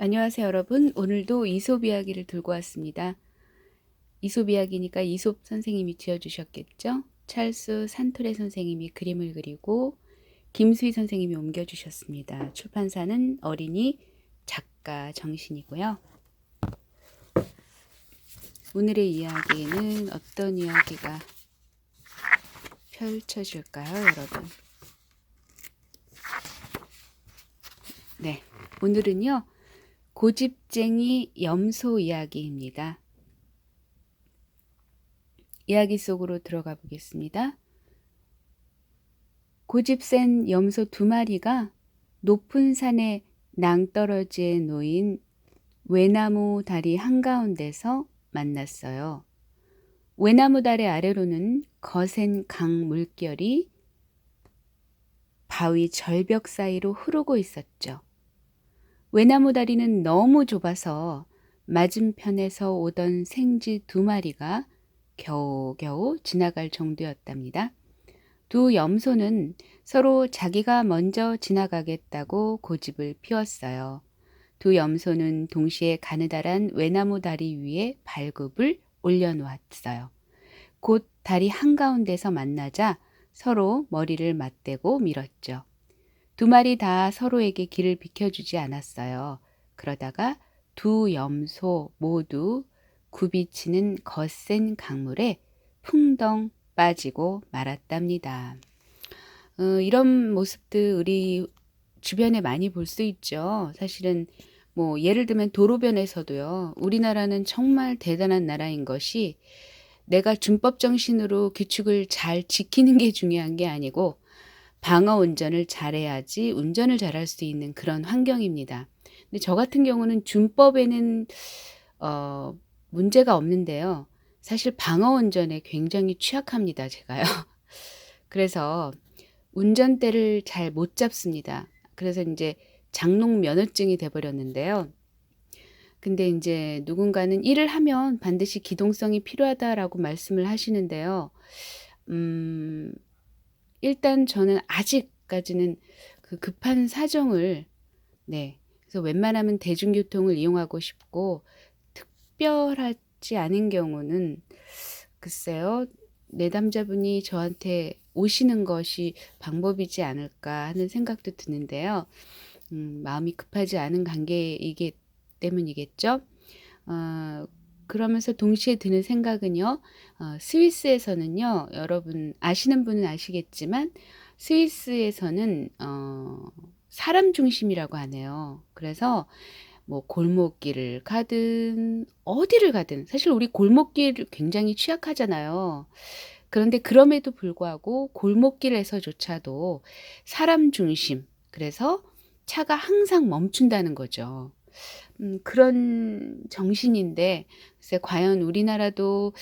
안녕하세요, 여러분. 오늘도 이솝 이야기를 들고 왔습니다. 이솝 이야기니까 이솝 선생님이 지어주셨겠죠? 찰스 산토레 선생님이 그림을 그리고 김수희 선생님이 옮겨주셨습니다. 출판사는 어린이 작가 정신이고요. 오늘의 이야기는 어떤 이야기가 펼쳐질까요, 여러분? 네, 오늘은요, 고집쟁이 염소 이야기입니다. 이야기 속으로 들어가 보겠습니다. 고집센 염소 2마리가 높은 산의 낭떠러지에 놓인 외나무 다리 한가운데서 만났어요. 외나무 다리 아래로는 거센 강 물결이 바위 절벽 사이로 흐르고 있었죠. 외나무 다리는 너무 좁아서 맞은편에서 오던 생쥐 2마리가 겨우겨우 지나갈 정도였답니다. 두 염소는 서로 자기가 먼저 지나가겠다고 고집을 피웠어요. 두 염소는 동시에 가느다란 외나무 다리 위에 발굽을 올려놓았어요. 곧 다리 한가운데서 만나자 서로 머리를 맞대고 밀었죠. 2마리 다 서로에게 길을 비켜주지 않았어요. 그러다가 두 염소 모두 굽이치는 거센 강물에 풍덩 빠지고 말았답니다. 이런 모습들 우리 주변에 많이 볼 수 있죠. 사실은 뭐 예를 들면 도로변에서도요. 우리나라는 정말 대단한 나라인 것이 내가 준법 정신으로 규칙을 잘 지키는 게 중요한 게 아니고 방어 운전을 잘해야지 운전을 잘할 수 있는 그런 환경입니다. 근데 저 같은 경우는 준법에는 문제가 없는데요. 사실 방어 운전에 굉장히 취약합니다, 제가요. 그래서 운전대를 잘 못 잡습니다. 그래서 이제 장롱 면허증이 돼 버렸는데요. 근데 이제 누군가는 일을 하면 반드시 기동성이 필요하다라고 말씀을 하시는데요. 일단 저는 아직까지는 그 급한 사정을 그래서 웬만하면 대중교통을 이용하고 싶고 특별하지 않은 경우는 글쎄요. 내담자분이 저한테 오시는 것이 방법이지 않을까 하는 생각도 드는데요. 마음이 급하지 않은 관계이기 때문이겠죠. 그러면서 동시에 드는 생각은요. 스위스에서는요. 여러분 아시는 분은 아시겠지만 스위스에서는 사람 중심이라고 하네요. 그래서 뭐 골목길을 가든 어디를 가든 사실 우리 골목길 굉장히 취약하잖아요. 그런데 그럼에도 불구하고 골목길에서조차도 사람 중심, 그래서 차가 항상 멈춘다는 거죠. 그런 정신인데 글쎄 과연 우리나라도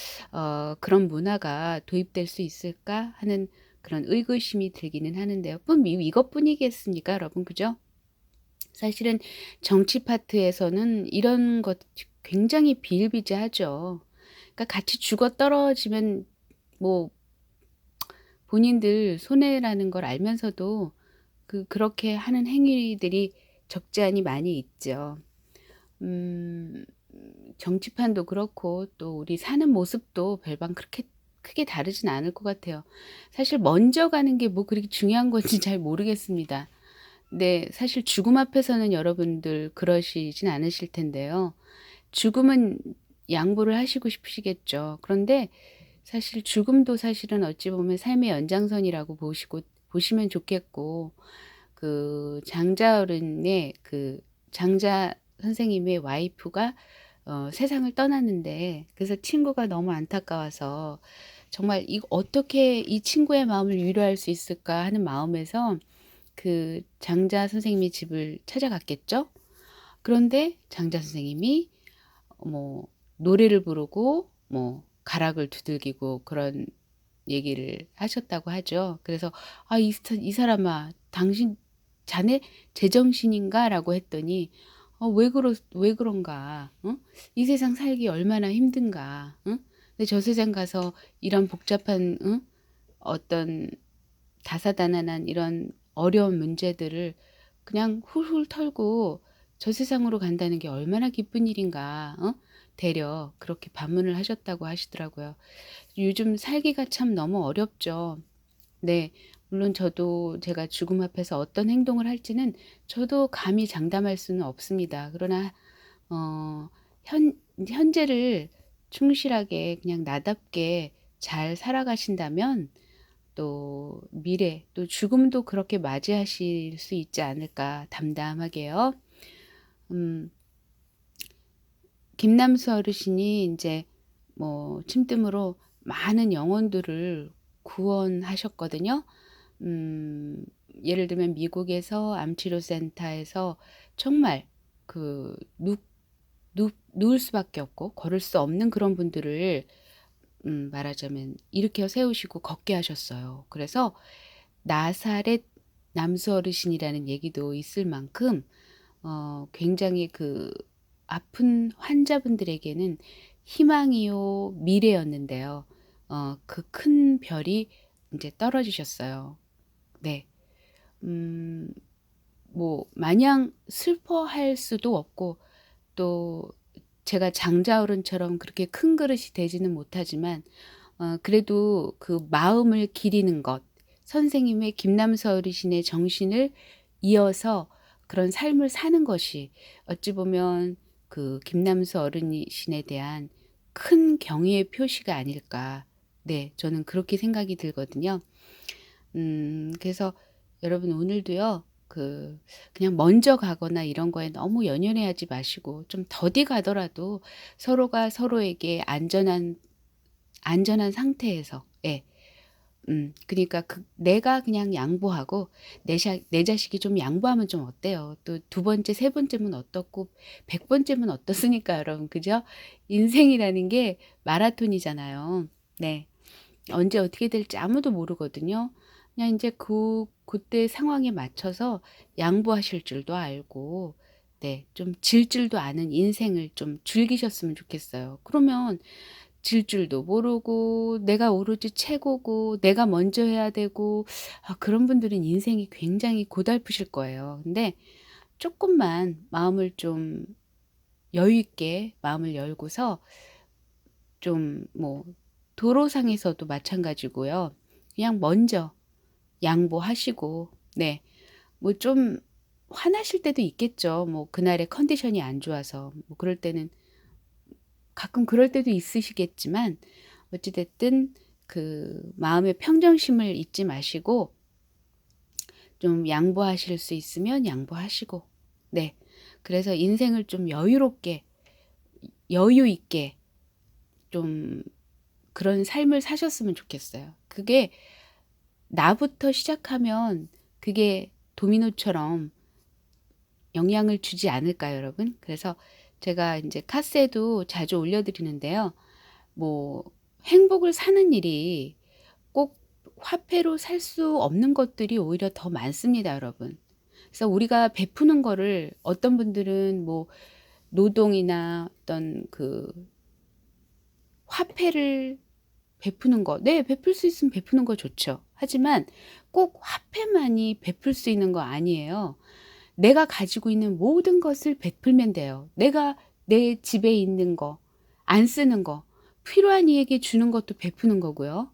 그런 문화가 도입될 수 있을까 하는 그런 의구심이 들기는 하는데요. 이것뿐이겠습니까, 여러분? 그죠? 사실은 정치 파트에서는 이런 것 굉장히 비일비재하죠. 그러니까 같이 죽어 떨어지면 뭐 본인들 손해라는 걸 알면서도 그렇게 하는 행위들이 적지 않이 많이 있죠. 음, 정치판도 그렇고 또 우리 사는 모습도 별반 그렇게 크게 다르진 않을 것 같아요. 사실 먼저 가는 게 뭐 그렇게 중요한 건지 잘 모르겠습니다. 네, 사실 죽음 앞에서는 여러분들 그러시진 않으실 텐데요. 죽음은 양보를 하시고 싶으시겠죠. 그런데 사실 죽음도 사실은 어찌 보면 삶의 연장선이라고 보시면 좋겠고, 그 장자어른의 그 장자 선생님의 와이프가 세상을 떠났는데, 그래서 친구가 너무 안타까워서 정말 어떻게 이 친구의 마음을 위로할 수 있을까 하는 마음에서 그 장자 선생님의 집을 찾아갔겠죠. 그런데 장자 선생님이 뭐 노래를 부르고 뭐 가락을 두들기고 그런 얘기를 하셨다고 하죠. 그래서 이 사람아, 당신 자네 제정신인가라고 했더니 왜 그런가? 응? 이 세상 살기 얼마나 힘든가? 응? 근데 저 세상 가서 이런 복잡한 어떤 다사다난한 이런 어려운 문제들을 그냥 훌훌 털고 저 세상으로 간다는 게 얼마나 기쁜 일인가, 되려 그렇게 반문을 하셨다고 하시더라고요. 요즘 살기가 참 너무 어렵죠. 네. 물론 저도 제가 죽음 앞에서 어떤 행동을 할지는 저도 감히 장담할 수는 없습니다. 그러나 어 현재를 충실하게 그냥 나답게 잘 살아가신다면 또 미래 또 죽음도 그렇게 맞이하실 수 있지 않을까 담담하게요. 음 김남수 어르신이 이제 뭐 침뜸으로 많은 영혼들을 구원하셨거든요. 음 예를 들면 미국에서 암치료 센터에서 정말 그 누울 수밖에 없고 걸을 수 없는 그런 분들을 말하자면 일으켜 세우시고 걷게 하셨어요. 그래서 나사렛 남수 어르신이라는 얘기도 있을 만큼 굉장히 그 아픈 환자분들에게는 희망이요 미래였는데요. 그 큰 별이 이제 떨어지셨어요. 네. 음 뭐 마냥 슬퍼할 수도 없고 또 제가 장자어른처럼 그렇게 큰 그릇이 되지는 못하지만 그래도 그 마음을 기리는 것, 선생님의 김남서 어르신의 정신을 이어서 그런 삶을 사는 것이 어찌 보면 그 김남수 어르신에 대한 큰 경의의 표시가 아닐까. 네, 저는 그렇게 생각이 들거든요. 그래서 여러분 오늘도요. 그냥 먼저 가거나 이런 거에 너무 연연해하지 마시고 좀 더디 가더라도 서로가 서로에게 안전한 상태에서 예. 그니까 내가 그냥 양보하고 내 자식이 좀 양보하면 좀 어때요? 또 두 번째, 세 번째면 어떻고 100 번째면 어떻습니까 여러분. 그죠? 인생이라는 게 마라톤이잖아요. 네. 언제 어떻게 될지 아무도 모르거든요. 그냥 인제 그때 상황에 맞춰서 양보하실 줄도 알고 네 좀 질 줄도 아는 인생을 좀 즐기셨으면 좋겠어요. 그러면 질 줄도 모르고 내가 오로지 최고고 내가 먼저 해야 되고 그런 분들은 인생이 굉장히 고달프실 거예요. 근데 쪼끔만 마음을 좀 여유 있게 마음을 열고서 좀 뭐 도로상에서도 마찬가지고요. 그냥 먼저 양보하시고 네 뭐 좀 화나실 때도 있겠죠. 뭐 그날의 컨디션이 안 좋아서 뭐 그럴 때는 가끔 그럴 때도 있으시겠지만 어찌 됐든 그 마음의 평정심을 잊지 마시고 좀 양보하실 수 있으면 양보하시고 네. 그래서 인생을 좀 여유 있게 좀 그런 삶을 사셨으면 좋겠어요. 그게 나부터 시작하면 그게 도미노처럼 영향을 주지 않을까요, 여러분? 그래서 제가 인제 카세도 자주 올려 드리는데요. 뭐 행복을 사는 일이 꼭 화폐로 살 수 없는 것들이 오히려 더 많습니다, 여러분. 그래서 우리가 베푸는 거를 어떤 분들은 뭐 노동이나 어떤 화폐를 베푸는 거 네 베풀 수 있으면 베푸는 거 좋죠. 하지만 꼭 화폐만이 베풀 수 있는 거 아니에요. 내가 가지고 있는 모든 것을 베풀면 돼요. 내가 내 집에 있는 거, 안 쓰는 거, 필요한 이에게 주는 것도 베푸는 거고요.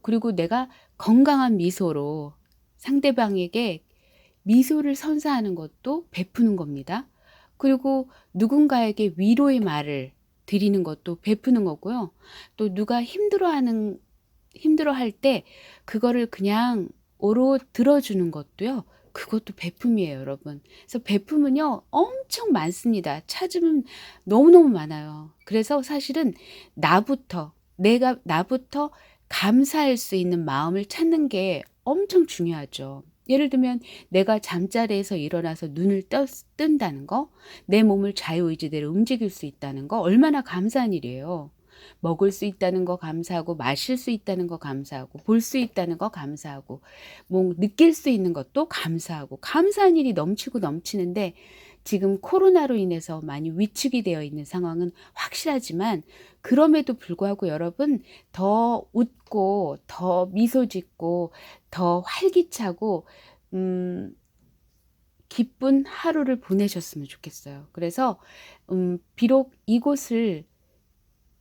그리고 내가 건강한 미소로 상대방에게 미소를 선사하는 것도 베푸는 겁니다. 그리고 누군가에게 위로의 말을 드리는 것도 베푸는 거고요. 또 누가 힘들어할 때 그거를 그냥 오로 들어주는 것도요. 그것도 베품이에요, 여러분. 그래서 베품은요, 엄청 많습니다. 찾으면 너무너무 많아요. 그래서 사실은 나부터 감사할 수 있는 마음을 찾는 게 엄청 중요하죠. 예를 들면 내가 잠자리에서 일어나서 뜬다는 거, 내 몸을 자유의지대로 움직일 수 있다는 거 얼마나 감사한 일이에요. 먹을 수 있다는 거 감사하고 마실 수 있다는 거 감사하고 볼 수 있다는 거 감사하고 뭐 느낄 수 있는 것도 감사하고 감사한 일이 넘치고 넘치는데 지금 코로나로 인해서 많이 위축이 되어 있는 상황은 확실하지만 그럼에도 불구하고 여러분 더 웃고 더 미소 짓고 더 활기차고 음 기쁜 하루를 보내셨으면 좋겠어요. 그래서 비록 이곳을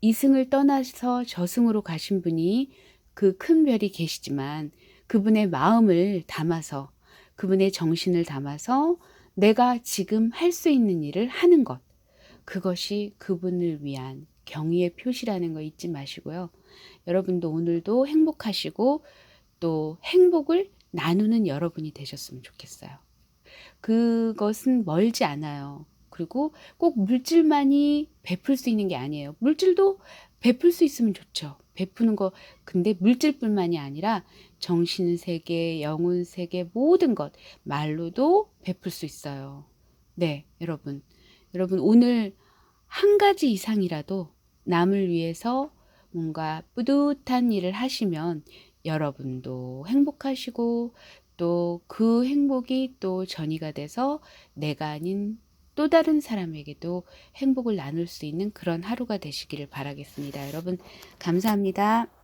이승을 떠나서 저승으로 가신 분이 그 큰 별이 계시지만 그분의 마음을 담아서 그분의 정신을 담아서 내가 지금 할 수 있는 일을 하는 것, 그것이 그분을 위한 경의의 표시라는 거 잊지 마시고요. 여러분도 오늘도 행복하시고 또 행복을 나누는 여러분이 되셨으면 좋겠어요. 그것은 멀지 않아요. 그리고 꼭 물질만이 베풀 수 있는 게 아니에요. 물질도 베풀 수 있으면 좋죠. 베푸는 거, 근데 물질뿐만이 아니라 정신 세계, 영혼 세계, 모든 것, 말로도 베풀 수 있어요. 네, 여러분. 여러분, 오늘 한 가지 이상이라도 남을 위해서 뭔가 뿌듯한 일을 하시면 여러분도 행복하시고 또 그 행복이 또 전이가 돼서 내가 아닌 또 다른 사람에게도 행복을 나눌 수 있는 그런 하루가 되시기를 바라겠습니다. 여러분, 감사합니다.